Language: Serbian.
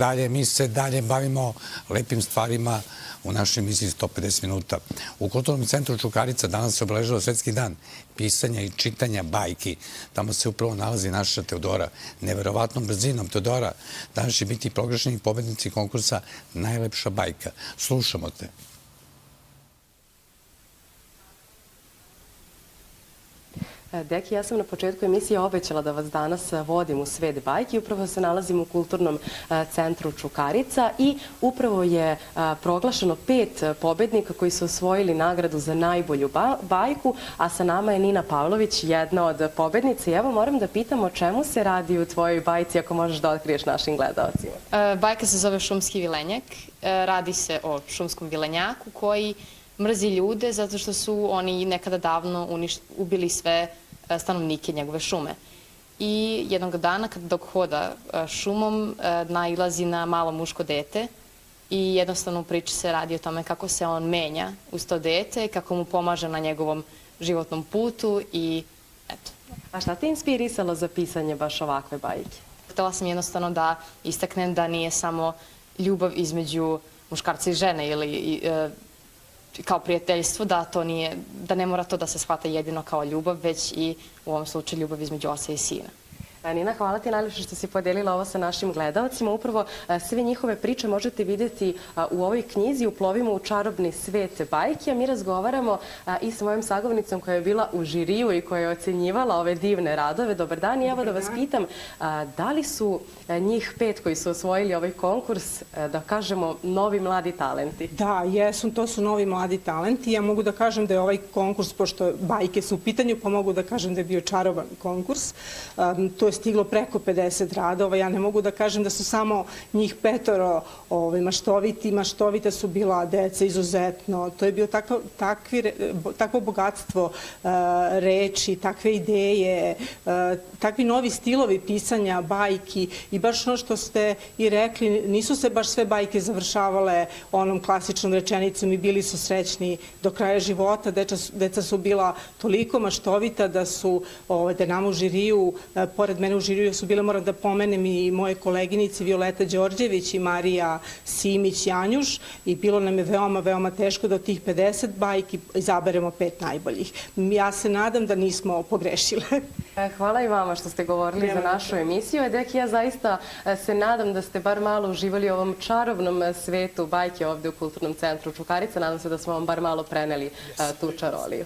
Dalje, mi se dalje bavimo lepim stvarima u našoj emisiji 150 minuta. U Kulturnom centru Čukarica danas se obeležava Svetski dan pisanja i čitanja bajki. Tamo se upravo nalazi naša Teodora. Neverovatnom brzinom Teodora danas će biti proglašeni pobednici konkursa Najlepša bajka. Slušamo te. Deki, ja sam na početku emisije obećala da vas danas vodim u svet bajki. Upravo se nalazim u Kulturnom centru Čukarica i upravo je proglašeno 5 pobednika koji su osvojili nagradu za najbolju bajku, a sa nama je Nina Pavlović, jedna od pobednica. I evo moram da pitam o čemu se radi u tvojoj bajci, ako možeš da otkriješ našim gledalcima. Bajka se zove Šumski vilenjak. Radi se o šumskom vilenjaku koji mrzi ljude zato što su oni nekada davno ubili sve stanovnike njegove šume. I jednog dana, dok hoda šumom, nailazi na malo muško dete i jednostavno u priči se radi o tome kako se on menja uz to dete, kako mu pomaže na njegovom životnom putu i eto. A šta te inspirisalo za pisanje baš ovakve bajke? Htela sam jednostavno da istaknem da nije samo ljubav između muškarca i žene ili kao prijateljstvo, da ne mora to da se shvata jedino kao ljubav, već i u ovom slučaju ljubav između oca i sina. Nina, hvala ti najljepše što si podelila ovo sa našim gledalcima. Upravo sve njihove priče možete vidjeti u ovoj knjizi Uplovimo u čarobni svet bajke. A mi razgovaramo i sa mojom sagovornicom koja je bila u žiriju i koja je ocenjivala ove divne radove. Dobar dan i evo da vas pitam, da li su njih 5 koji su osvojili ovaj konkurs, da kažemo, novi mladi talenti? Da, jesu, to su novi mladi talenti. Ja mogu da kažem da je ovaj konkurs, pošto bajke su u pitanju, pa mogu da kažem da je bio čaroban konkurs. To je stiglo preko 50 radova. Ja ne mogu da kažem da su samo njih 5 maštoviti. Maštovita su bila deca izuzetno. To je bio takvo bogatstvo reči, takve ideje, takvi novi stilovi pisanja bajki i baš ono što ste i rekli, nisu se baš sve bajke završavale onom klasičnom rečenicom i bili su srećni do kraja života. Deca su bila toliko maštovita da su, da nama u žiriju, pored mene u žiriju su bile, moram da pomenem, i moje koleginice Violeta Đorđević i Marija Simić Janjuš, i bilo nam je veoma, veoma teško da od tih 50 bajki izaberemo 5 najboljih. Ja se nadam da nismo pogrešile. Hvala i vama što ste govorili za našu emisiju. Deki, ja zaista se nadam da ste bar malo uživali u ovom čarobnom svetu bajke ovde u Kulturnom centru Čukarica. Nadam se da smo vam bar malo preneli tu čaroliju.